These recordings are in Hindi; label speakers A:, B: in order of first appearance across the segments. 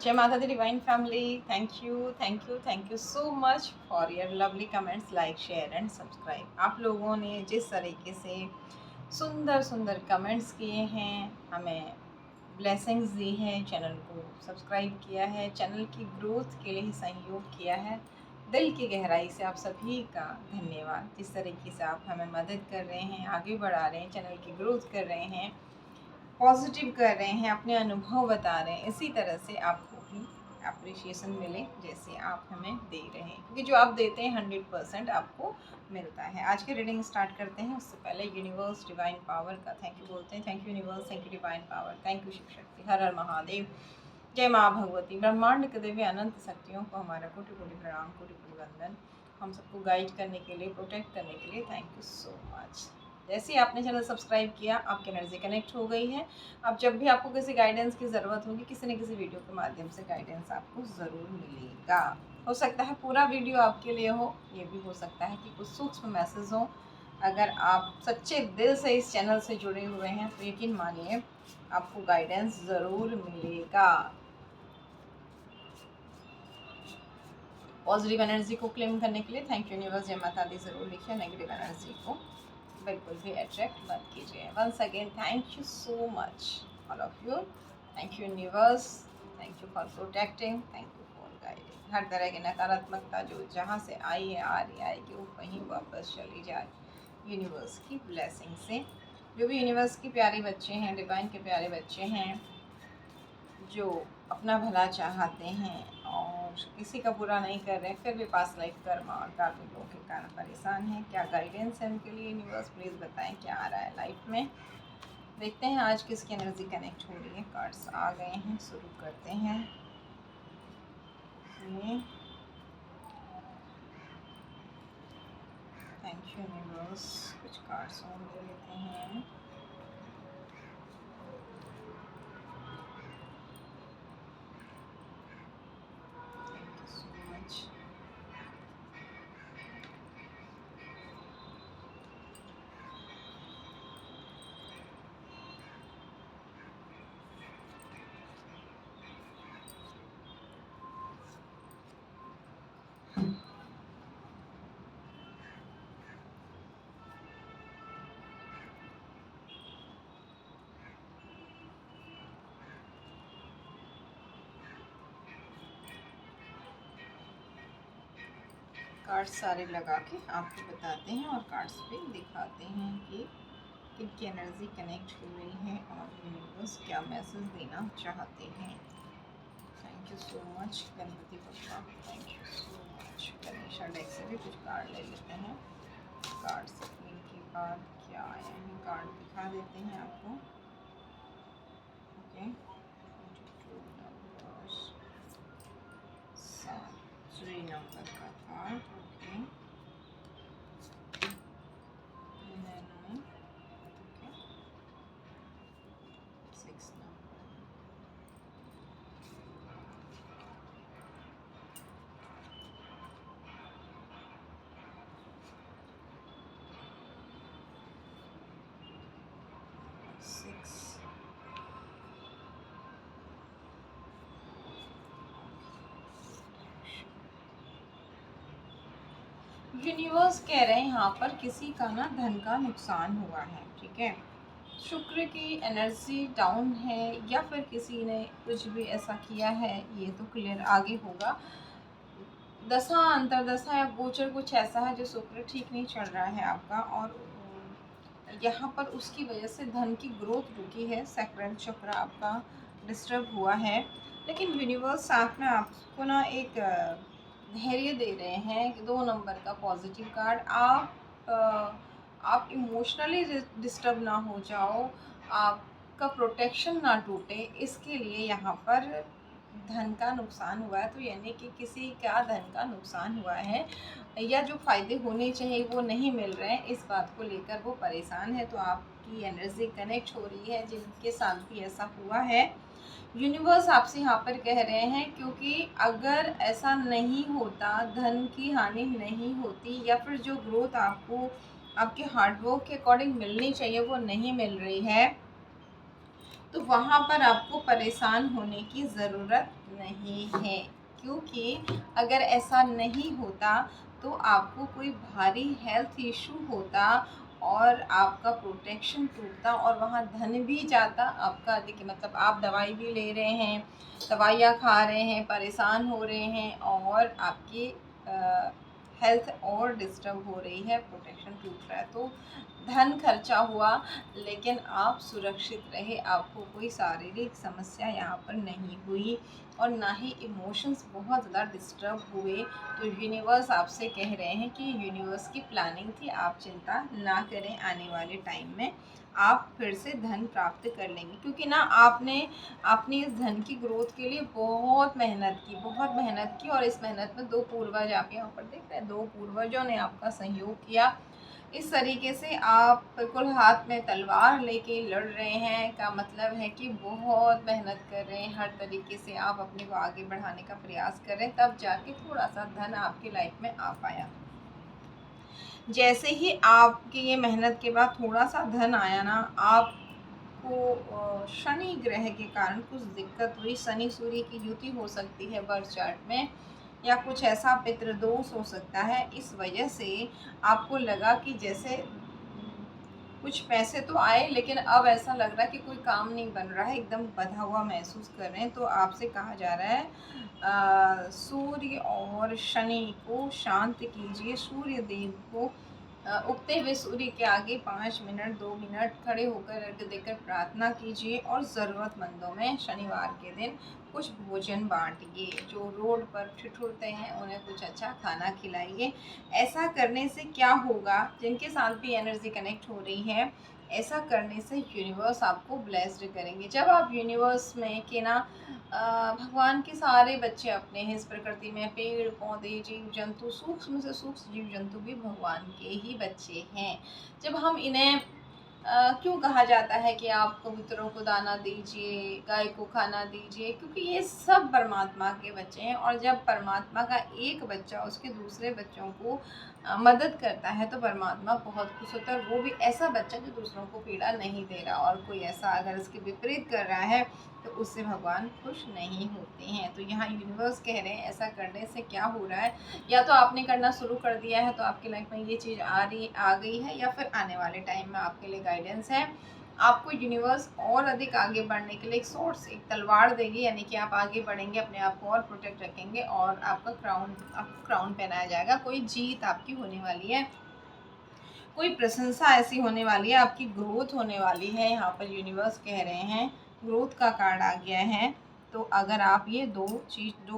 A: जय माता दी divine family, thank you so much for your lovely comments, like share and subscribe. आप लोगों ने जिस तरीके से सुंदर सुंदर कमेंट्स किए हैं, हमें ब्लेसिंग्स दी है, चैनल को सब्सक्राइब किया है, चैनल की ग्रोथ के लिए सहयोग किया है, दिल की गहराई से आप सभी का धन्यवाद। जिस तरीके से आप हमें मदद कर रहे हैं, आगे बढ़ा रहे हैं, चैनल की ग्रोथ कर रहे हैं, पॉजिटिव कर रहे हैं, अपने अनुभव बता रहे हैं, इसी तरह से आपको भी अप्रिशिएशन मिले जैसे आप हमें दे रहे हैं, क्योंकि जो आप देते हैं 100% आपको मिलता है। आज के रीडिंग स्टार्ट करते हैं, उससे पहले यूनिवर्स डिवाइन पावर का थैंक यू बोलते हैं। Thank you universe, thank you divine power, thank you Shiv Shakti, हर हर महादेव, जय माँ भगवती। ब्रह्मांड के देवी अनंत शक्तियों को हमारा कोटि कोटि प्रणाम, कोटि कोटि वंदन। हम सबको गाइड करने के लिए, प्रोटेक्ट करने के लिए थैंक यू सो मच। जैसे ही आपने चैनल सब्सक्राइब किया, आपकी एनर्जी कनेक्ट हो गई है। अब जब भी आपको किसी गाइडेंस की ज़रूरत होगी, किसी न किसी वीडियो के माध्यम से गाइडेंस आपको ज़रूर मिलेगा। हो सकता है पूरा वीडियो आपके लिए हो, ये भी हो सकता है कि कुछ सूक्ष्म मैसेज हो। अगर आप सच्चे दिल से इस चैनल से जुड़े हुए हैं तो यकीन मानिए आपको गाइडेंस ज़रूर मिलेगा। पॉजिटिव एनर्जी को क्लेम करने के लिए थैंक यू यूनिवर्स, जय माता दी ज़रूर लिखिए। नेगेटिव एनर्जी को बिल्कुल भी अट्रैक्ट मत कीजिए। Once again thank you so much all of you. Thank you universe, thank you for protecting, thank you for guiding. हर तरह की नकारात्मकता जो जहाँ से आई है, आ रही आएगी, वो वहीं वापस चली जाए यूनिवर्स की ब्लेसिंग से। जो भी यूनिवर्स की प्यारे बच्चे हैं, डिवाइन के प्यारे बच्चे हैं, जो अपना भला चाहते हैं और किसी का बुरा नहीं कर रहे, फिर भी पास लाइफ कर्म और कार्मिकों के कारण परेशान हैं, क्या गाइडेंस है उनके लिए यूनिवर्स? प्लीज़ बताएं क्या आ रहा है लाइफ में। देखते हैं आज किसकी एनर्जी कनेक्ट हो रही है। कार्ड्स आ गए हैं, शुरू करते हैं। थैंक यू यूनिवर्स, कुछ कार्ड्स और ले लेते हैं। Thank you so much. Cards सारे लगा के आपको बताते हैं और कार्ड्स पे दिखाते हैं कि किनकी एनर्जी कनेक्ट हो रही है और यूनिवर्स क्या मैसेज देना चाहते हैं। Thank you so much Ganpati Bappa, thank you so much. Ganesha deck से भी कुछ कार्ड ले लेते हैं। कार्ड से इनके बाद क्या आया है कार्ड दिखा देते हैं आपको। ओके, 3 नंबर का कार्ड। Okay, 9, 6 number, 6। यूनिवर्स कह रहे हैं यहाँ पर किसी का ना धन का नुकसान हुआ है, ठीक है। शुक्र की एनर्जी डाउन है या फिर किसी ने कुछ भी ऐसा किया है, ये तो क्लियर आगे होगा। दशा अंतरदशा या गोचर कुछ ऐसा है जो शुक्र ठीक नहीं चल रहा है आपका, और यहाँ पर उसकी वजह से धन की ग्रोथ रुकी है। सैक्रल चक्र आपका डिस्टर्ब हुआ है, लेकिन यूनिवर्स साथ में आपको ना एक धैर्य दे रहे हैं कि 2 नंबर का पॉजिटिव कार्ड। आप इमोशनली डिस्टर्ब ना हो जाओ, आपका प्रोटेक्शन ना टूटे, इसके लिए यहाँ पर धन का नुकसान हुआ है। तो यानी कि किसी का धन का नुकसान हुआ है या जो फ़ायदे होने चाहिए वो नहीं मिल रहे हैं, इस बात को लेकर वो परेशान है। तो आपकी एनर्जी कनेक्ट हो रही है जिनके साथ भी ऐसा हुआ है। यूनिवर्स आपसे यहाँ पर कह रहे हैं, क्योंकि अगर ऐसा नहीं होता, धन की हानि नहीं होती या फिर जो ग्रोथ आपको आपके हार्डवर्क के अकॉर्डिंग मिलनी चाहिए वो नहीं मिल रही है, तो वहाँ पर आपको परेशान होने की ज़रूरत नहीं है, क्योंकि अगर ऐसा नहीं होता तो आपको कोई भारी हेल्थ इशू होता और आपका प्रोटेक्शन टूटता और वहाँ धन भी जाता आपका। देखिए मतलब आप दवाई भी ले रहे हैं, दवाइयाँ खा रहे हैं, परेशान हो रहे हैं और आपकी हेल्थ और डिस्टर्ब हो रही है, प्रोटेक्शन टूट रहा है, तो धन खर्चा हुआ लेकिन आप सुरक्षित रहे, आपको कोई शारीरिक समस्या यहाँ पर नहीं हुई और ना ही इमोशंस बहुत ज़्यादा डिस्टर्ब हुए। तो यूनिवर्स आपसे कह रहे हैं कि यूनिवर्स की प्लानिंग थी, आप चिंता ना करें, आने वाले टाइम में आप फिर से धन प्राप्त कर लेंगे, क्योंकि ना आपने अपनी इस धन की ग्रोथ के लिए बहुत मेहनत की, बहुत मेहनत की और इस मेहनत में दो पूर्वज आप यहाँ पर देख रहे हैं, दो पूर्वजों ने आपका सहयोग किया। इस तरीके से आप बिल्कुल हाथ में तलवार लेके लड़ रहे हैं का मतलब है कि बहुत मेहनत कर रहे हैं, हर तरीके से आप अपने को आगे बढ़ाने का प्रयास कर रहे हैं, तब जाके थोड़ा सा धन आपकी लाइफ में आ पाया। जैसे ही आपकी ये मेहनत के बाद थोड़ा सा धन आया ना, आपको शनि ग्रह के कारण कुछ दिक्कत हुई। शनि सूर्य की युति हो सकती है बर्थ चार्ट में, या कुछ ऐसा पितृदोष हो सकता है, इस वजह से आपको लगा कि जैसे कुछ पैसे तो आए लेकिन अब ऐसा लग रहा है कि कोई काम नहीं बन रहा है, एकदम बंधा हुआ महसूस कर रहे हैं। तो आपसे कहा जा रहा है सूर्य और शनि को शांत कीजिए। सूर्य देव को उगते हुए सूर्य के आगे 5 मिनट 2 मिनट खड़े होकर अर्घ्य देकर प्रार्थना कीजिए और ज़रूरतमंदों में शनिवार के दिन कुछ भोजन बांटिए। जो रोड पर ठिठुरते हैं उन्हें कुछ अच्छा खाना खिलाइए। ऐसा करने से क्या होगा, जिनके साथ भी एनर्जी कनेक्ट हो रही है, ऐसा करने से यूनिवर्स आपको ब्लेस्ड करेंगे। जब आप यूनिवर्स में के ना भगवान के सारे बच्चे अपने हैं इस प्रकृति में, पेड़ पौधे जीव जंतु, सूक्ष्म से सूक्ष्म जीव जंतु भी भगवान के ही बच्चे हैं। जब हम इन्हें क्यों कहा जाता है कि आप कबूतरों को दाना दीजिए, गाय को खाना दीजिए, क्योंकि ये सब परमात्मा के बच्चे हैं और जब परमात्मा का एक बच्चा उसके दूसरे बच्चों को मदद करता है तो परमात्मा बहुत खुश होता है। वो भी ऐसा बच्चा जो दूसरों को पीड़ा नहीं दे रहा, और कोई ऐसा अगर इसके विपरीत कर रहा है तो उससे भगवान खुश नहीं होते हैं। तो यहाँ यूनिवर्स कह रहे हैं ऐसा करने से क्या हो रहा है, या तो आपने करना शुरू कर दिया है तो आपकी लाइफ में ये चीज़ आ गई है, या फिर आने वाले टाइम में आपके लिए गाइडेंस है। आपको यूनिवर्स और अधिक आगे बढ़ने के लिए एक सोर्स, एक तलवार देगी, यानी कि आप आगे बढ़ेंगे, अपने आप को और प्रोटेक्ट रखेंगे और आपको क्राउन पहनाया जाएगा। कोई जीत आपकी होने वाली है, कोई प्रशंसा ऐसी होने वाली है, आपकी ग्रोथ होने वाली है। यहाँ पर यूनिवर्स कह रहे हैं ग्रोथ का कार्ड आ गया है। तो अगर आप ये दो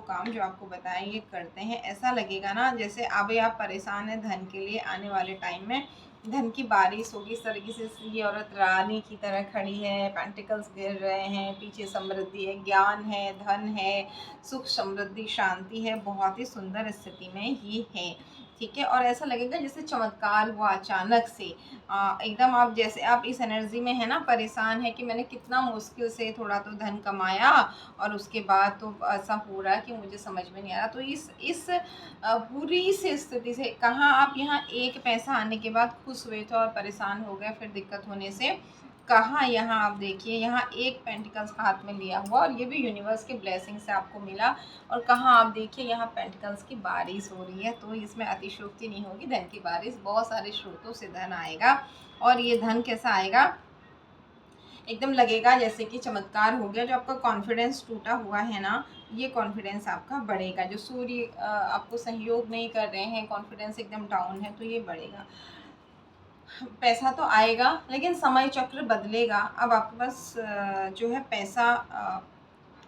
A: काम जो आपको बताएं ये करते हैं, ऐसा लगेगा ना जैसे अभी आप परेशान हैं धन के लिए, आने वाले टाइम में धन की बारिश होगी। इस तरीके से ये औरत रानी की तरह खड़ी है, पेंटिकल्स गिर रहे हैं, पीछे समृद्धि है, ज्ञान है, धन है, सुख समृद्धि शांति है, बहुत ही सुंदर स्थिति में ये है। ठीक है, और ऐसा लगेगा जैसे चमत्कार हुआ अचानक से। एकदम आप जैसे आप इस एनर्जी में है ना, परेशान है कि मैंने कितना मुश्किल से थोड़ा तो धन कमाया और उसके बाद तो ऐसा हो रहा है कि मुझे समझ में नहीं आ रहा। तो इस बुरी से स्थिति से कहाँ आप यहाँ एक पैसा आने के बाद खुश हुए थे और परेशान हो गए फिर दिक्कत होने से, कहाँ यहाँ आप देखिए, यहाँ एक पेंटिकल्स हाथ में लिया हुआ और ये भी यूनिवर्स के ब्लेसिंग से आपको मिला, और कहाँ आप देखिए यहाँ पेंटिकल्स की बारिश हो रही है। तो इसमें अतिशयोक्ति नहीं होगी, धन की बारिश, बहुत सारे स्रोतों से धन आएगा। और ये धन कैसा आएगा, एकदम लगेगा जैसे कि चमत्कार हो गया। जो आपका कॉन्फिडेंस टूटा हुआ है ना, ये कॉन्फिडेंस आपका बढ़ेगा। जो सूर्य आपको सहयोग नहीं कर रहे हैं, कॉन्फिडेंस एकदम डाउन है, तो ये बढ़ेगा। पैसा तो आएगा लेकिन समय चक्र बदलेगा। अब आपके पास जो है पैसा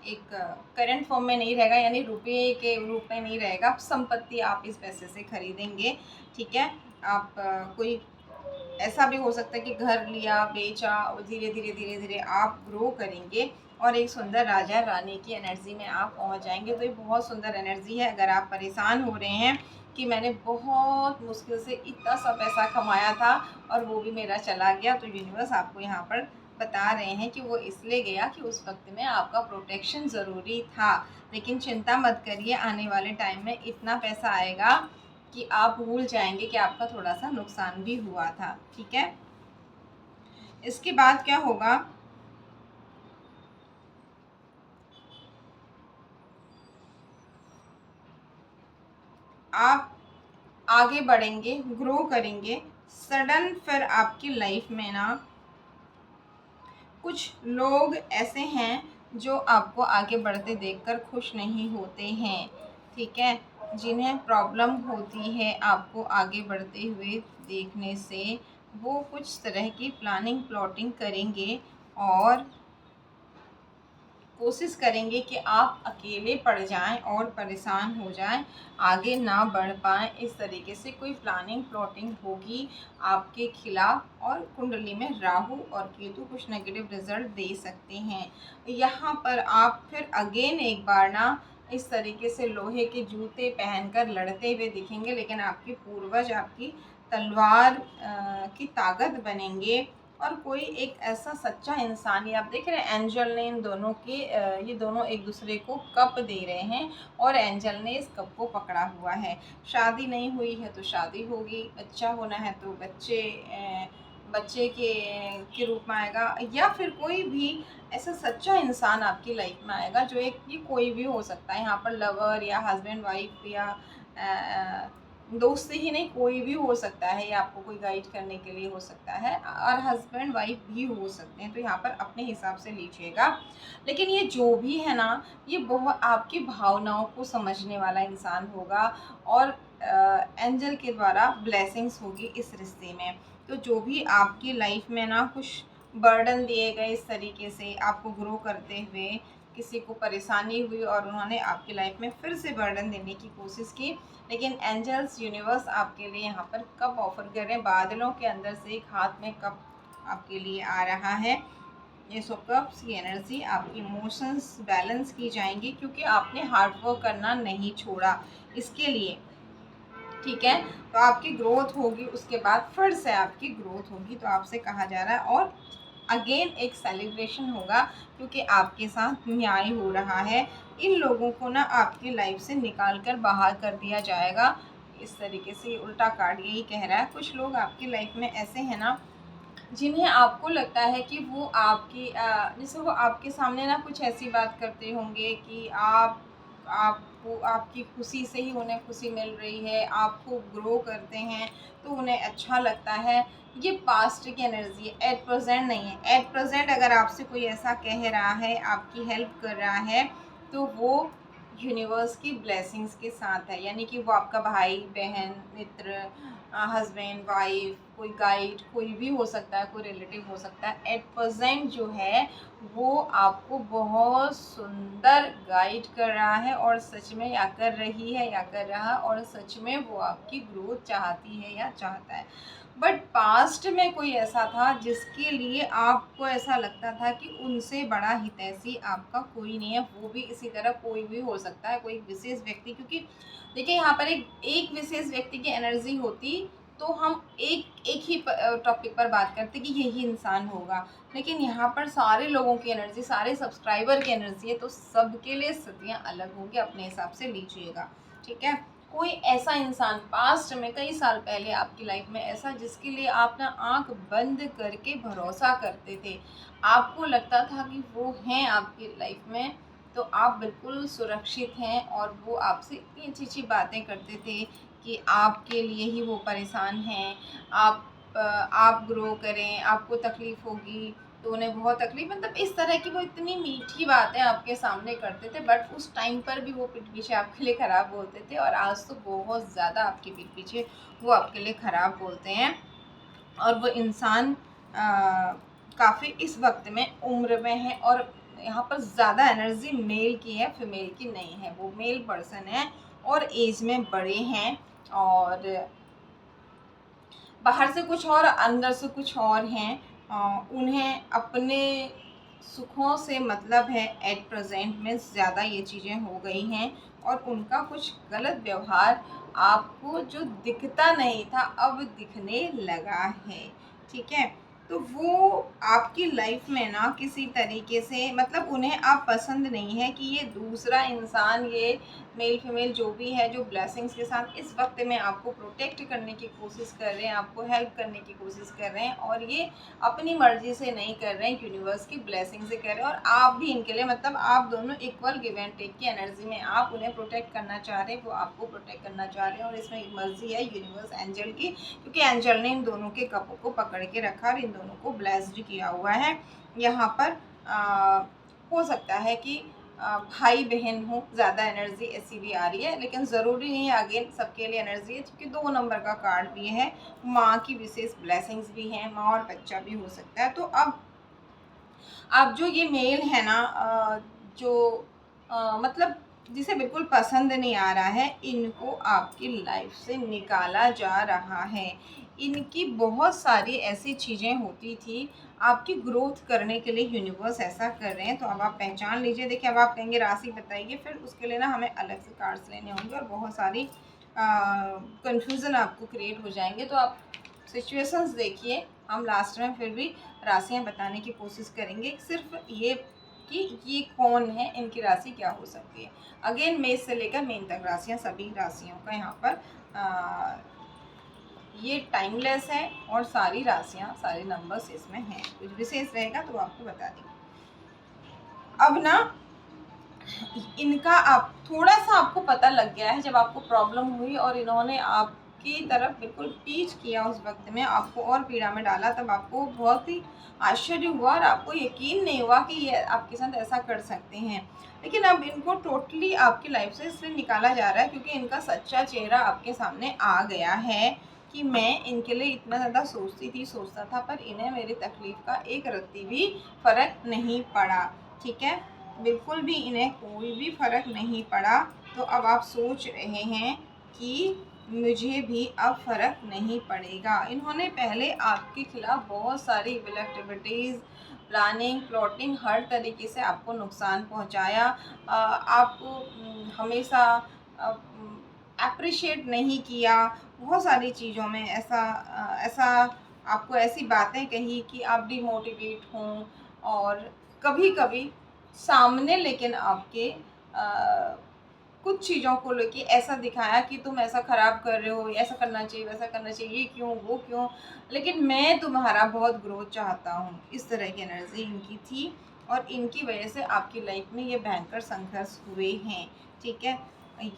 A: एक करंट फॉर्म में नहीं रहेगा, यानी रुपये के रूप में नहीं रहेगा। अब संपत्ति आप इस पैसे से खरीदेंगे। ठीक है, आप कोई ऐसा भी हो सकता है कि घर लिया, बेचा, और धीरे धीरे आप ग्रो करेंगे और एक सुंदर राजा रानी की एनर्जी में आप पहुंच जाएंगे। तो ये बहुत सुंदर एनर्जी है। अगर आप परेशान हो रहे हैं कि मैंने बहुत मुश्किल से इतना सा पैसा कमाया था और वो भी मेरा चला गया, तो यूनिवर्स आपको यहाँ पर बता रहे हैं कि वो इसलिए गया कि उस वक्त में आपका प्रोटेक्शन ज़रूरी था। लेकिन चिंता मत करिए, आने वाले टाइम में इतना पैसा आएगा कि आप भूल जाएंगे कि आपका थोड़ा सा नुकसान भी हुआ था। ठीक है, इसके बाद क्या होगा, आप आगे बढ़ेंगे, ग्रो करेंगे। सडन फिर आपकी लाइफ में ना कुछ लोग ऐसे हैं जो आपको आगे बढ़ते देखकर खुश नहीं होते हैं, ठीक है। जिन्हें प्रॉब्लम होती है आपको आगे बढ़ते हुए देखने से, वो कुछ तरह की प्लानिंग प्लॉटिंग करेंगे और कोशिश करेंगे कि आप अकेले पड़ जाएं और परेशान हो जाएं, आगे ना बढ़ पाएं। इस तरीके से कोई प्लानिंग प्लॉटिंग होगी आपके खिलाफ, और कुंडली में राहु और केतु कुछ नेगेटिव रिजल्ट दे सकते हैं। यहाँ पर आप फिर अगेन एक बार ना इस तरीके से लोहे के जूते पहनकर लड़ते हुए दिखेंगे, लेकिन आपके पूर्वज आपकी तलवार की ताकत बनेंगे। और कोई एक ऐसा सच्चा इंसान, ये आप देख रहे हैं एंजल ने इन दोनों के ये दोनों एक दूसरे को कप दे रहे हैं और एंजल ने इस कप को पकड़ा हुआ है। शादी नहीं हुई है तो शादी होगी, बच्चा होना है तो बच्चे के रूप में आएगा, या फिर कोई भी ऐसा सच्चा इंसान आपकी लाइफ में आएगा जो एक, ये कोई भी हो सकता है, यहाँ पर लवर या हस्बैंड वाइफ या दोस्त ही नहीं, कोई भी हो सकता है, या आपको कोई गाइड करने के लिए हो सकता है, और हस्बैंड वाइफ भी हो सकते हैं। तो यहाँ पर अपने हिसाब से लीजिएगा। लेकिन ये जो भी है ना, ये बहुत आपकी भावनाओं को समझने वाला इंसान होगा, और एंजल के द्वारा ब्लेसिंग्स होगी इस रिश्ते में। तो जो भी आपकी लाइफ में ना कुछ बर्डन दिए गए इस तरीके से आपको ग्रो करते हुए, किसी को परेशानी हुई और उन्होंने आपकी लाइफ में फिर से बर्डन देने की कोशिश की, लेकिन एंजल्स यूनिवर्स आपके लिए यहाँ पर कप ऑफर कर रहे हैं। बादलों के अंदर से एक हाथ में कप आपके लिए आ रहा है। ये सो कप्स की एनर्जी आपकी इमोशंस बैलेंस की जाएंगी, क्योंकि आपने हार्ड वर्क करना नहीं छोड़ा इसके लिए, ठीक है। तो आपकी ग्रोथ होगी, उसके बाद फिर से आपकी ग्रोथ होगी। तो आपसे कहा जा रहा है, और अगेन एक सेलिब्रेशन होगा, क्योंकि आपके साथ न्याय हो रहा है। इन लोगों को ना आपकी लाइफ से निकाल कर बाहर कर दिया जाएगा। इस तरीके से उल्टा कार्ड यही कह रहा है। कुछ लोग आपकी लाइफ में ऐसे हैं ना, जिन्हें आपको लगता है कि वो आपकी जैसे वो आपके सामने ना कुछ ऐसी बात करते होंगे कि आपको आपकी खुशी से ही उन्हें खुशी मिल रही है, आपको ग्रो करते हैं तो उन्हें अच्छा लगता है। ये पास्ट की एनर्जी है, एट प्रेजेंट नहीं है। एट प्रेजेंट अगर आपसे कोई ऐसा कह रहा है, आपकी हेल्प कर रहा है, तो वो यूनिवर्स की ब्लेसिंग्स के साथ है। यानी कि वो आपका भाई बहन मित्र, हस्बैंड वाइफ, कोई गाइड, कोई भी हो सकता है, कोई रिलेटिव हो सकता है। एट प्रेजेंट जो है वो आपको बहुत सुंदर गाइड कर रहा है, और सच में या कर रही है या कर रहा, और सच में वो आपकी ग्रोथ चाहती है या चाहता है। बट पास्ट में कोई ऐसा था जिसके लिए आपको ऐसा लगता था कि उनसे बड़ा हितैषी आपका कोई नहीं है। वो भी इसी तरह कोई भी हो सकता है, कोई विशेष व्यक्ति, क्योंकि देखिए यहाँ पर एक विशेष व्यक्ति की एनर्जी होती तो हम एक ही टॉपिक पर बात करते कि यही इंसान होगा, लेकिन यहाँ पर सारे लोगों की एनर्जी, सारे सब्सक्राइबर की एनर्जी है, तो सबके लिए स्थितियाँ अलग होंगी, अपने हिसाब से लीजिएगा, ठीक है। कोई ऐसा इंसान पास्ट में कई साल पहले आपकी लाइफ में ऐसा, जिसके लिए आप ना आंख बंद करके भरोसा करते थे, आपको लगता था कि वो हैं आपकी लाइफ में, तो आप बिल्कुल सुरक्षित हैं, और वो आपसे इतनी अच्छी अच्छी बातें करते थे कि आपके लिए ही वो परेशान हैं। आप ग्रो करें, आपको तकलीफ़ होगी तो उन्हें बहुत तकलीफ, मतलब इस तरह की वो इतनी मीठी बातें आपके सामने करते थे। बट उस टाइम पर भी वो पीठ पीछे आपके लिए ख़राब बोलते थे, और आज तो बहुत ज़्यादा आपके पीठ पीछे वो आपके लिए ख़राब बोलते हैं। और वो इंसान काफ़ी इस वक्त में उम्र में है, और यहाँ पर ज़्यादा एनर्जी मेल की है, फीमेल की नहीं है। वो मेल पर्सन है और एज में बड़े हैं, और बाहर से कुछ और अंदर से कुछ और हैं। उन्हें अपने सुखों से मतलब है। एट प्रेजेंट में ज़्यादा ये चीज़ें हो गई हैं, और उनका कुछ गलत व्यवहार आपको जो दिखता नहीं था अब दिखने लगा है, ठीक है। तो वो आपकी लाइफ में ना किसी तरीके से मतलब उन्हें आप पसंद नहीं है कि ये दूसरा इंसान, ये मेल फीमेल जो भी है, जो ब्लेसिंग्स के साथ इस वक्त में आपको प्रोटेक्ट करने की कोशिश कर रहे हैं, आपको हेल्प करने की कोशिश कर रहे हैं, और ये अपनी मर्जी से नहीं कर रहे हैं, यूनिवर्स की ब्लेसिंग से कर रहे हैं। और आप भी इनके लिए मतलब आप दोनों इक्वल गिव एंड टेक की एनर्जी में आप उन्हें प्रोटेक्ट करना चाह रहे हैं, वो आपको प्रोटेक्ट करना चाह रहे हैं, और इसमें एक मर्जी है यूनिवर्स एंजल की, क्योंकि एंजल ने इन दोनों के कपों को पकड़ के रखा और इन दोनों को ब्लेस्ड किया हुआ है। यहाँ पर हो सकता है कि भाई बहन हो, ज़्यादा एनर्जी ऐसी भी आ रही है, लेकिन ज़रूरी नहीं है अगेन सबके लिए एनर्जी है, क्योंकि 2 नंबर का कार्ड भी है, माँ की विशेष ब्लेसिंग्स भी हैं, माँ और बच्चा भी हो सकता है। तो अब जो ये मेल है ना जो मतलब जिसे बिल्कुल पसंद नहीं आ रहा है, इनको आपकी लाइफ से निकाला जा रहा है। इनकी बहुत सारी ऐसी चीज़ें होती थी, आपकी ग्रोथ करने के लिए यूनिवर्स ऐसा कर रहे हैं। तो अब आप पहचान लीजिए। देखिए, अब आप कहेंगे राशि बताइए, फिर उसके लिए ना हमें अलग से कार्ड्स लेने होंगे और बहुत सारी कन्फ्यूज़न आपको क्रिएट हो जाएंगे। तो आप सिचुएशंस देखिए, हम लास्ट में फिर भी राशियाँ बताने की कोशिश करेंगे, सिर्फ ये कि ये कौन है, इनकी राशि क्या हो सकती है। अगेन मेष से लेकर मीन तक राशियाँ, सभी राशियों का यहाँ पर ये टाइमलेस है, और सारी राशियाँ, सारे नंबर्स इसमें हैं। कुछ विशेष रहेगा तो आपको बता देंगे। अब ना इनका आप थोड़ा सा आपको पता लग गया है, जब आपको प्रॉब्लम हुई और इन्होंने आपकी तरफ बिल्कुल पीछ किया, उस वक्त में आपको और पीड़ा में डाला, तब आपको बहुत ही आश्चर्य हुआ और आपको यकीन नहीं हुआ कि ये आपके साथ ऐसा कर सकते हैं। लेकिन अब इनको टोटली आपकी लाइफ से इसलिए निकाला जा रहा है क्योंकि इनका सच्चा चेहरा आपके सामने आ गया है कि मैं इनके लिए इतना ज़्यादा सोचता था, पर इन्हें मेरी तकलीफ़ का एक रत्ती भी फ़र्क नहीं पड़ा। ठीक है, बिल्कुल भी इन्हें कोई भी फ़र्क नहीं पड़ा। तो अब आप सोच रहे हैं कि मुझे भी अब फ़र्क नहीं पड़ेगा। इन्होंने पहले आपके खिलाफ बहुत सारी इविल एक्टिविटीज़, प्लानिंग, प्लॉटिंग, हर तरीके से आपको नुकसान पहुंचाया। आपको हमेशा अप्रिशिएट नहीं किया, बहुत सारी चीज़ों में ऐसा आपको ऐसी बातें कही कि आप डिमोटिवेट हों, और कभी कभी सामने लेकिन आपके कुछ चीज़ों को लेके ऐसा दिखाया कि तुम ऐसा ख़राब कर रहे हो, ऐसा करना चाहिए, वैसा करना चाहिए, ये क्यों, वो क्यों, लेकिन मैं तुम्हारा बहुत ग्रोथ चाहता हूँ। इस तरह की एनर्जी इनकी थी, और इनकी वजह से आपकी लाइफ में ये भयंकर संघर्ष हुए हैं। ठीक है,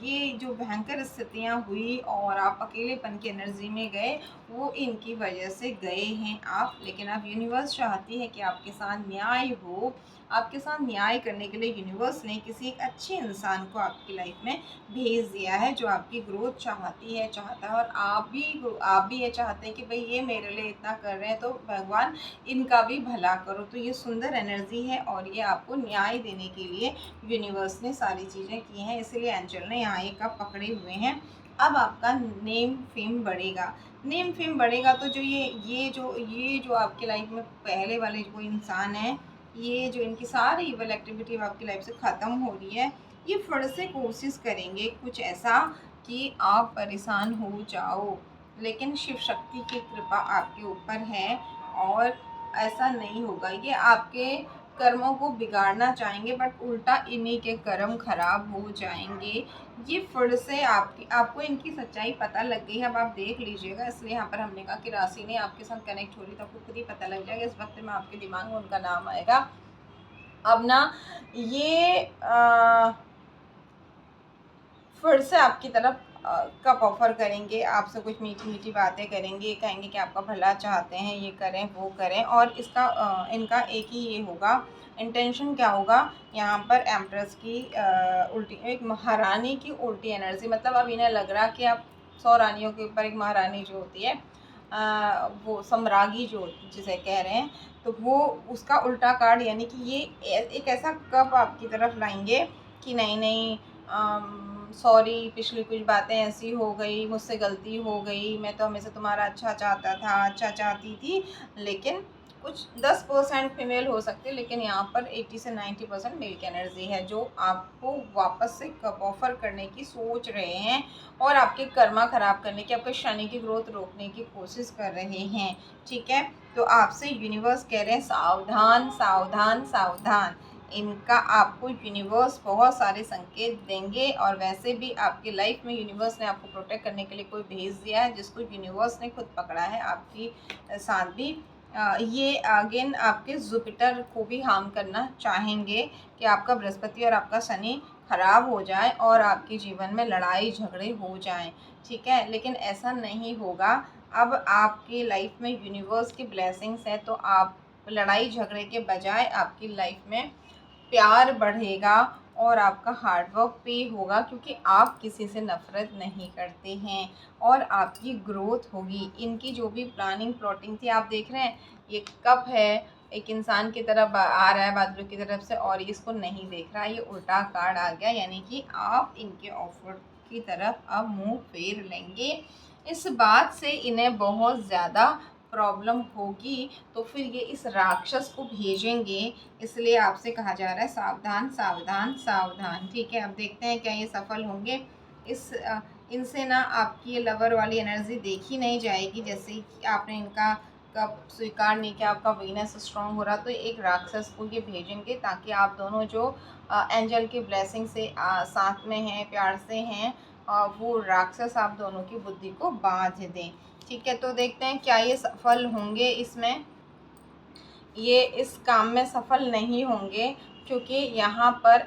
A: ये जो भयंकर स्थितियाँ हुई और आप अकेलेपन की एनर्जी में गए, वो इनकी वजह से गए हैं आप। लेकिन अब यूनिवर्स चाहती है कि आपके साथ न्याय हो। आपके साथ न्याय करने के लिए यूनिवर्स ने किसी एक अच्छे इंसान को आपकी लाइफ में भेज दिया है, जो आपकी ग्रोथ चाहता है, और आप भी ये चाहते हैं कि भाई ये मेरे लिए इतना कर रहे हैं, तो भगवान इनका भी भला करो। तो ये सुंदर एनर्जी है, और ये आपको न्याय देने के लिए यूनिवर्स ने सारी चीज़ें की हैं, इसलिए एंजल ने यहाँ एक कप पकड़े हुए हैं। अब आपका नेम फेम बढ़ेगा। नेम फेम बढ़ेगा तो जो ये जो आपकी लाइफ में पहले वाले जो इंसान है, ये जो इनकी सारी इवल एक्टिविटी आपकी लाइफ से ख़त्म हो रही है, ये फिर से कोशिश करेंगे कुछ ऐसा कि आप परेशान हो जाओ। लेकिन शिव शक्ति की कृपा आपके ऊपर है, और ऐसा नहीं होगा। ये आपके कर्मों को बिगाड़ना चाहेंगे, बट उल्टा इन्हीं के कर्म खराब हो जाएंगे। ये फिर से आपको इनकी सच्चाई पता लग गई है। अब आप देख लीजिएगा, इसलिए यहाँ पर हमने कहा कि राशि ने आपके साथ कनेक्ट हो रही, तो आपको खुद ही पता लग जाएगा। इस वक्त में आपके दिमाग में उनका नाम आएगा। अब ना ये फिर से आपकी तरफ कप ऑफर करेंगे, आपसे कुछ मीठी मीठी बातें करेंगे, कहेंगे कि आपका भला चाहते हैं, ये करें वो करें। और इसका इनका एक ही ये होगा, इंटेंशन क्या होगा, यहाँ पर एम्प्रेस की उल्टी, एक महारानी की उल्टी एनर्जी। मतलब अब इन्हें लग रहा कि आप 100 रानियों के ऊपर एक महारानी जो होती है, वो सम्राज्ञी जो जिसे कह रहे हैं, तो वो उसका उल्टा कार्ड, यानी कि ये एक ऐसा कप आपकी तरफ लाएंगे कि नहीं नहीं, सॉरी, पिछली कुछ बातें ऐसी हो गई, मुझसे गलती हो गई, मैं तो हमेशा तुम्हारा अच्छा चाहता था, अच्छा चाहती थी, लेकिन कुछ 10% फीमेल हो सकती है, लेकिन यहाँ पर 80 से 90% मेल की एनर्जी है जो आपको वापस से कप ऑफर करने की सोच रहे हैं और आपके कर्मा ख़राब करने की, आपके शनि की ग्रोथ रोकने की कोशिश कर रहे हैं। ठीक है, तो आपसे यूनिवर्स कह रहे हैं सावधान सावधान सावधान। इनका आपको यूनिवर्स बहुत सारे संकेत देंगे, और वैसे भी आपकी लाइफ में यूनिवर्स ने आपको प्रोटेक्ट करने के लिए कोई भेज दिया है जिसको यूनिवर्स ने खुद पकड़ा है आपकी साथ भी। ये अगेन आपके जुपिटर को भी हार्म करना चाहेंगे कि आपका बृहस्पति और आपका शनि खराब हो जाए और आपके जीवन में लड़ाई झगड़े हो जाएं। ठीक है, लेकिन ऐसा नहीं होगा। अब आपकी लाइफ में यूनिवर्स की ब्लेसिंग्स है, तो आप लड़ाई झगड़े के बजाय आपकी लाइफ में प्यार बढ़ेगा और आपका हार्डवर्क पे होगा, क्योंकि आप किसी से नफ़रत नहीं करते हैं और आपकी ग्रोथ होगी। इनकी जो भी प्लानिंग प्लॉटिंग थी, आप देख रहे हैं ये कप है, एक इंसान की तरफ आ रहा है बादलों की तरफ से, और इसको नहीं देख रहा है, ये उल्टा कार्ड आ गया, यानी कि आप इनके ऑफर की तरफ अब मुंह फेर लेंगे। इस बात से इन्हें बहुत ज़्यादा प्रॉब्लम होगी, तो फिर ये इस राक्षस को भेजेंगे। इसलिए आपसे कहा जा रहा है सावधान सावधान सावधान। ठीक है, अब देखते हैं क्या ये सफल होंगे। इनसे ना आपकी ये लवर वाली एनर्जी देखी नहीं जाएगी, जैसे कि आपने इनका कब स्वीकार नहीं किया, आपका वीनस स्ट्रांग हो रहा, तो एक राक्षस को ये भेजेंगे ताकि आप दोनों जो एंजल की ब्लेसिंग से साथ में हैं, प्यार से हैं, वो राक्षस आप दोनों की बुद्धि को बांध दें। ठीक है, तो देखते हैं क्या ये सफल होंगे। इसमें ये इस काम में सफल नहीं होंगे, क्योंकि यहाँ पर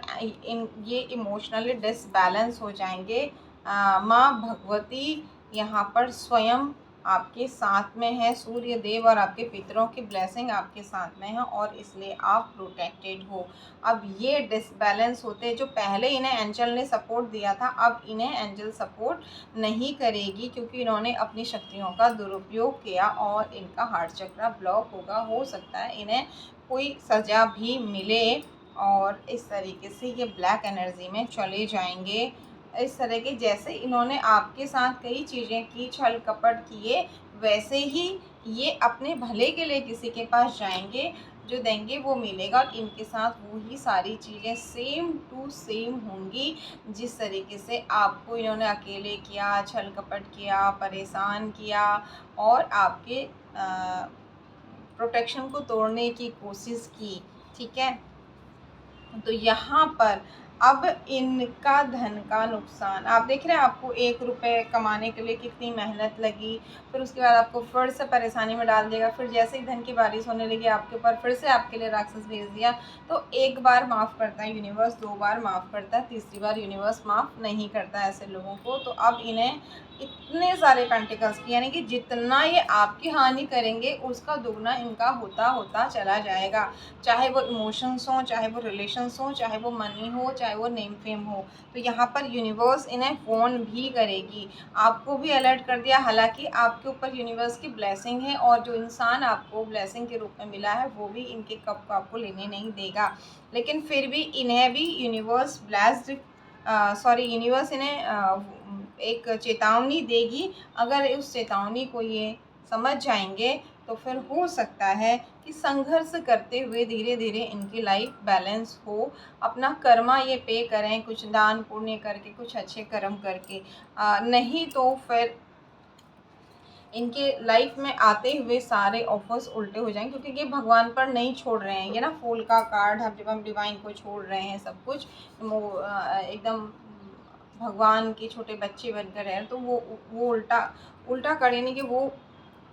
A: ये इमोशनली डिसबैलेंस हो जाएंगे। माँ भगवती यहाँ पर स्वयं आपके साथ में है, सूर्य देव और आपके पितरों की ब्लेसिंग आपके साथ में है, और इसलिए आप प्रोटेक्टेड हो। अब ये डिसबैलेंस होते, जो पहले इन्हें एंजल ने सपोर्ट दिया था, अब इन्हें एंजल सपोर्ट नहीं करेगी, क्योंकि इन्होंने अपनी शक्तियों का दुरुपयोग किया और इनका हार्ट चक्र ब्लॉक होगा। हो सकता है इन्हें कोई सज़ा भी मिले, और इस तरीके से ये ब्लैक एनर्जी में चले जाएंगे। इस तरह के जैसे इन्होंने आपके साथ कई चीज़ें की, छल कपट किए, वैसे ही ये अपने भले के लिए किसी के पास जाएंगे, जो देंगे वो मिलेगा, और इनके साथ वही सारी चीज़ें सेम टू सेम होंगी जिस तरीके से आपको इन्होंने अकेले किया, छल कपट किया, परेशान किया और आपके प्रोटेक्शन को तोड़ने की कोशिश की। ठीक है, तो यहाँ पर अब इनका धन का नुकसान आप देख रहे हैं। आपको 1 रुपये कमाने के लिए कितनी मेहनत लगी, फिर उसके बाद आपको फिर से परेशानी में डाल देगा, फिर जैसे ही धन की बारिश होने लगी आपके ऊपर, फिर से आपके लिए राक्षस भेज दिया। तो एक बार माफ़ करता है यूनिवर्स, 2 बार माफ़ करता है, तीसरी बार यूनिवर्स माफ़ नहीं करता है ऐसे लोगों को। तो अब इन्हें इतने सारे पेंटिकल्स की, यानी कि जितना ये आपकी हानि करेंगे उसका दुगना इनका होता होता चला जाएगा। चाहे वो इमोशंस हों, चाहे वो रिलेशंस हों, चाहे वो मनी हो, चाहे वो नेम फेम हो। तो यहाँ पर यूनिवर्स इन्हें फ़ोन भी करेगी, आपको भी अलर्ट कर दिया। हालांकि आपके ऊपर यूनिवर्स की ब्लेसिंग है, और जो इंसान आपको ब्लेसिंग के रूप में मिला है वो भी इनके कप को आपको लेने नहीं देगा, लेकिन फिर भी इन्हें भी यूनिवर्स यूनिवर्स इन्हें एक चेतावनी देगी। अगर उस चेतावनी को ये समझ जाएंगे तो फिर हो सकता है कि संघर्ष करते हुए धीरे धीरे इनकी लाइफ बैलेंस हो। अपना कर्मा ये पे करें, कुछ दान पुण्य करके, कुछ अच्छे कर्म करके, नहीं तो फिर इनके लाइफ में आते हुए सारे ऑफर्स उल्टे हो जाएंगे, क्योंकि ये भगवान पर नहीं छोड़ रहे हैं। ये ना फूल का कार्ड, हम जब हम डिवाइन को छोड़ रहे हैं सब कुछ, एकदम भगवान के छोटे बच्चे बनकर हैं, तो वो उल्टा कर, यानी कि वो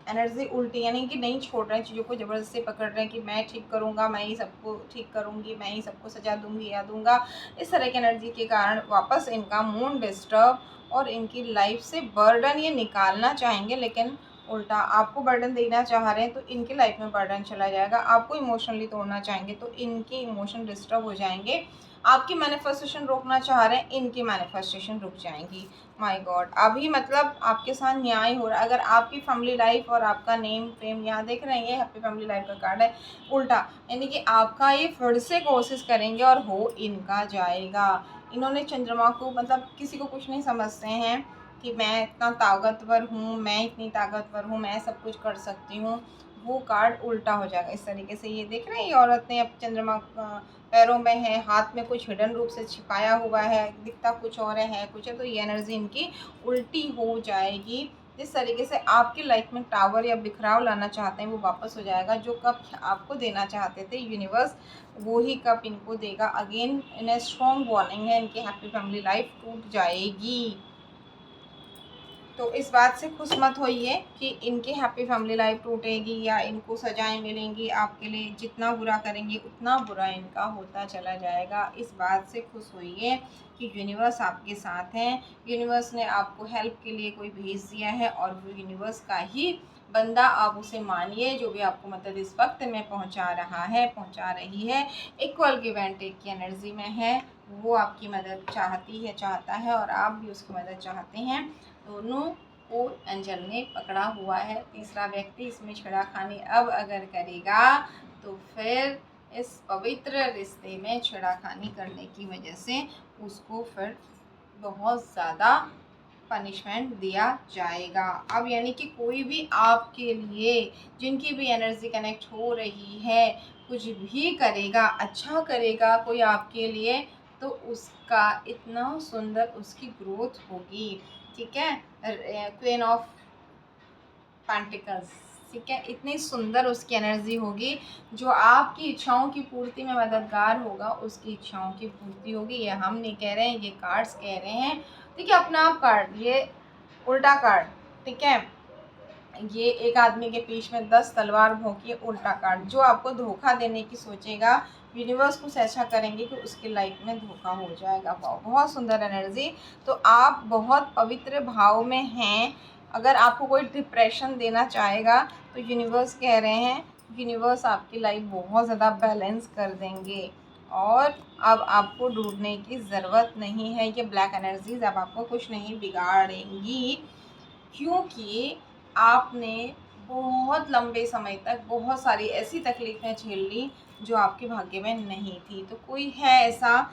A: एनर्जी उल्टी, यानी कि नहीं छोड़ रहे हैं चीज़ों को, ज़बरदस्ती पकड़ रहे हैं कि मैं ठीक करूँगा, मैं ही सबको ठीक करूँगी, मैं ही सबको सजा दूँगी या दूँगा। इस तरह की एनर्जी के कारण वापस इनका मूड डिस्टर्ब, और इनकी लाइफ से बर्डन ये निकालना चाहेंगे, लेकिन उल्टा आपको बर्डन देना चाह रहे हैं तो इनकी लाइफ में बर्डन चला जाएगा। आपको इमोशनली तोड़ना चाहेंगे तो इनके इमोशन डिस्टर्ब हो जाएंगे। आपकी मैनिफेस्टेशन रोकना चाह रहे हैं, इनकी मैनिफेस्टेशन रुक जाएंगी। माय गॉड, अभी मतलब आपके साथ न्याय हो रहा है। अगर आपकी फैमिली लाइफ और आपका नेम फेम, यहाँ देख रहे हैं ये हैप्पी फैमिली लाइफ का कार्ड है उल्टा, यानी कि आपका ये फिर से कोशिश करेंगे और हो इनका जाएगा। इन्होंने चंद्रमा को, मतलब किसी को कुछ नहीं समझते हैं कि मैं इतना ताकतवर हूँ, मैं इतनी ताकतवर हूँ, मैं सब कुछ कर सकती हूँ। वो कार्ड उल्टा हो जाएगा। इस तरीके से ये देख रहे हैं, ये औरत ने अब चंद्रमा पैरों में है, हाथ में कुछ हिडन रूप से छिपाया हुआ है, दिखता कुछ और है कुछ है, तो ये एनर्जी इनकी उल्टी हो जाएगी। जिस तरीके से आपकी लाइफ में टावर या बिखराव लाना चाहते हैं वो वापस हो जाएगा। जो कप आपको देना चाहते थे यूनिवर्स, वो ही कप इनको देगा अगेन। इन्हें स्ट्रॉन्ग वार्निंग है, इनकी हैप्पी फैमिली लाइफ टूट जाएगी। तो इस बात से खुश मत होइए कि इनकी हैप्पी फैमिली लाइफ टूटेगी या इनको सजाएं मिलेंगी। आपके लिए जितना बुरा करेंगे उतना बुरा इनका होता चला जाएगा। इस बात से खुश होइए कि यूनिवर्स आपके साथ है। यूनिवर्स ने आपको हेल्प के लिए कोई भेज दिया है और वो यूनिवर्स का ही बंदा आप उसे मानिए। जो भी आपको मदद इस वक्त में पहुंचा रहा है, पहुंचा रही है, इक्वल गिव एंड टेक की एनर्जी में है। वो आपकी मदद चाहती है, चाहता है, और आप भी उसकी मदद चाहते हैं। दोनों को एंजल ने पकड़ा हुआ है। तीसरा व्यक्ति इसमें छेड़खानी अब अगर करेगा तो फिर इस पवित्र रिश्ते में छेड़खानी करने की वजह से उसको फिर बहुत ज़्यादा पनिशमेंट दिया जाएगा। अब यानी कि कोई भी आपके लिए, जिनकी भी एनर्जी कनेक्ट हो रही है, कुछ भी करेगा, अच्छा करेगा कोई आपके लिए, तो उसका इतना सुंदर उसकी ग्रोथ होगी। ठीक है, क्वीन ऑफ पेंटिकल्स, ठीक है, इतनी सुंदर उसकी एनर्जी होगी। जो आपकी इच्छाओं की पूर्ति में मददगार होगा, उसकी इच्छाओं की पूर्ति होगी। ये हम नहीं कह रहे हैं, ये कार्ड्स कह रहे हैं। ठीक है, अपना आप कार्ड, ये उल्टा कार्ड, ठीक है, ये एक आदमी के पीठ में 10 तलवार भोंकी, उल्टा कार्ड। जो आपको धोखा देने की सोचेगा, यूनिवर्स कुछ ऐसा करेंगे कि उसकी लाइफ में धोखा हो जाएगा। बहुत सुंदर एनर्जी। तो आप बहुत पवित्र भाव में हैं। अगर आपको कोई डिप्रेशन देना चाहेगा तो यूनिवर्स कह रहे हैं, यूनिवर्स आपकी लाइफ बहुत ज़्यादा बैलेंस कर देंगे और अब आपको ढूंढने की ज़रूरत नहीं है। ये ब्लैक एनर्जीज अब आपको कुछ नहीं बिगाड़ेंगी, क्योंकि आपने बहुत लंबे समय तक बहुत सारी ऐसी तकलीफ़ें झेल ली जो आपके भाग्य में नहीं थी। तो कोई है ऐसा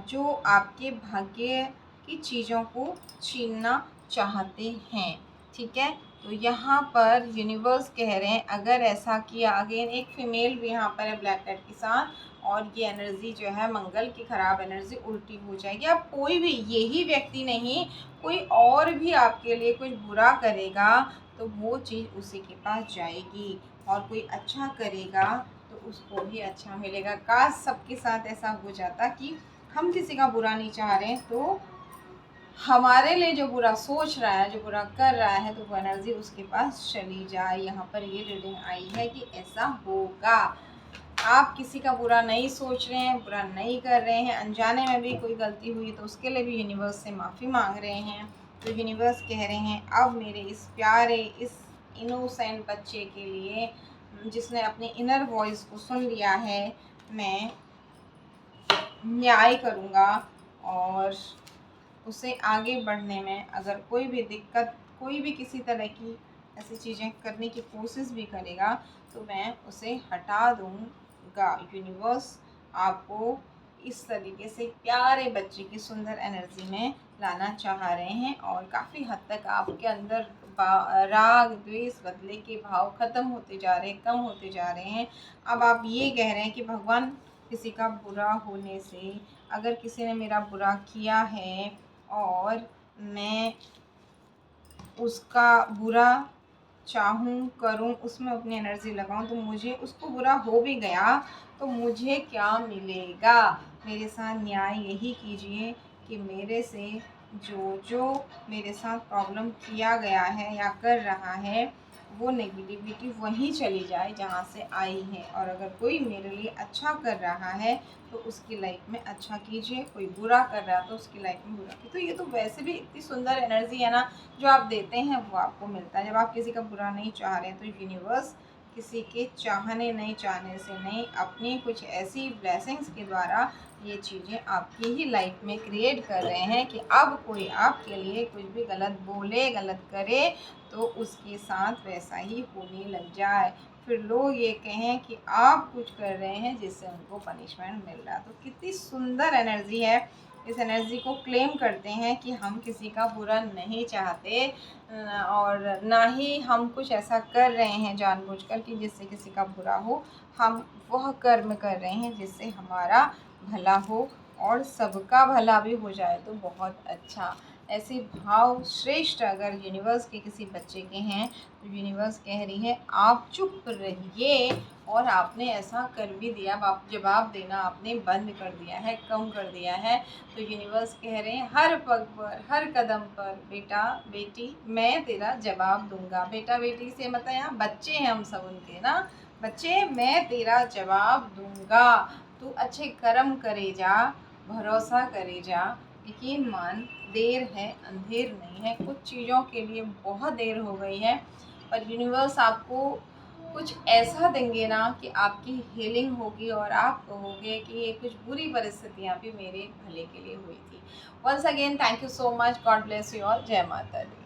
A: जो आपके भाग्य की चीज़ों को छीनना चाहते हैं। ठीक है, तो यहाँ पर यूनिवर्स कह रहे हैं अगर ऐसा किया, अगेन एक फीमेल भी यहाँ पर है ब्लैक कैट के साथ, और ये एनर्जी जो है मंगल की ख़राब एनर्जी उल्टी हो जाएगी। अब कोई भी, यही व्यक्ति नहीं, कोई और भी आपके लिए कुछ बुरा करेगा तो वो चीज़ उसी के पास जाएगी, और कोई अच्छा करेगा तो उसको भी अच्छा मिलेगा। काश सबके साथ ऐसा हो जाता कि हम किसी का बुरा नहीं चाह रहे हैं तो हमारे लिए जो बुरा सोच रहा है, जो बुरा कर रहा है, तो वो एनर्जी उसके पास चली जाए। यहाँ पर ये रीडिंग आई है कि ऐसा होगा। आप किसी का बुरा नहीं सोच रहे हैं, बुरा नहीं कर रहे हैं। अनजाने में भी कोई गलती हुई तो उसके लिए भी यूनिवर्स से माफ़ी मांग रहे हैं। तो यूनिवर्स कह रहे हैं अब मेरे इस प्यारे, इस इनोसेंट बच्चे के लिए, जिसने अपनी इनर वॉइस को सुन लिया है, मैं न्याय करूँगा और उसे आगे बढ़ने में अगर कोई भी दिक्कत, कोई भी किसी तरह की ऐसी चीज़ें करने की कोशिश भी करेगा तो मैं उसे हटा दूँगा। यूनिवर्स आपको इस तरीके से प्यारे बच्चे की सुंदर एनर्जी में लाना चाह रहे हैं, और काफ़ी हद तक आपके अंदर राग द्वेष, बदले के भाव ख़त्म होते जा रहे हैं, कम होते जा रहे हैं। अब आप ये कह रहे हैं कि भगवान, किसी का बुरा होने से, अगर किसी ने मेरा बुरा किया है और मैं उसका बुरा चाहूँ, करूँ, उसमें अपनी एनर्जी लगाऊँ, तो मुझे, उसको बुरा हो भी गया तो मुझे क्या मिलेगा? मेरे साथ न्याय यही कीजिए कि मेरे से जो मेरे साथ प्रॉब्लम किया गया है या कर रहा है, वो नेगेटिविटी वहीं चली जाए जहाँ से आई है, और अगर कोई मेरे लिए अच्छा कर रहा है तो उसकी लाइफ में अच्छा कीजिए, कोई बुरा कर रहा है तो उसकी लाइफ में बुरा कीजिए। तो ये तो वैसे भी इतनी सुंदर एनर्जी है ना, जो आप देते हैं वो आपको मिलता है। जब आप किसी का बुरा नहीं चाह रहे हैं तो यूनिवर्स किसी के चाहने नहीं, चाहने से नहीं, अपनी कुछ ऐसी ब्लेसिंग्स के द्वारा ये चीज़ें आपकी ही लाइफ में क्रिएट कर रहे हैं कि अब कोई आपके लिए कुछ भी गलत बोले, गलत करे तो उसके साथ वैसा ही होने लग जाए। फिर लोग ये कहें कि आप कुछ कर रहे हैं जिससे उनको पनिशमेंट मिल रहा है। तो कितनी सुंदर एनर्जी है। इस एनर्जी को क्लेम करते हैं कि हम किसी का बुरा नहीं चाहते और ना ही हम कुछ ऐसा कर रहे हैं जानबूझकर कि जिससे किसी का बुरा हो। हम वह कर्म कर रहे हैं जिससे हमारा भला हो और सबका भला भी हो जाए तो बहुत अच्छा। ऐसे भाव श्रेष्ठ अगर यूनिवर्स के किसी बच्चे के हैं तो यूनिवर्स कह रही है आप चुप रहिए। और आपने ऐसा कर भी दिया, आप जवाब देना आपने बंद कर दिया है, कम कर दिया है। तो यूनिवर्स कह रहे हैं हर पग पर, हर कदम पर बेटा बेटी मैं तेरा जवाब दूंगा। बेटा बेटी से मतलब यहाँ बच्चे हैं हम सब उनके ना, बच्चे मैं तेरा जवाब दूंगा। तू अच्छे कर्म करे जा, भरोसा करे जा, यकीन मान, देर है अंधेर नहीं है। कुछ चीज़ों के लिए बहुत देर हो गई है पर यूनिवर्स आपको कुछ ऐसा देंगे ना कि आपकी हीलिंग होगी और आप कहोगे कि ये कुछ बुरी परिस्थितियाँ भी मेरे भले के लिए हुई थी। Once again thank you so much, God bless you all, जय माता दी।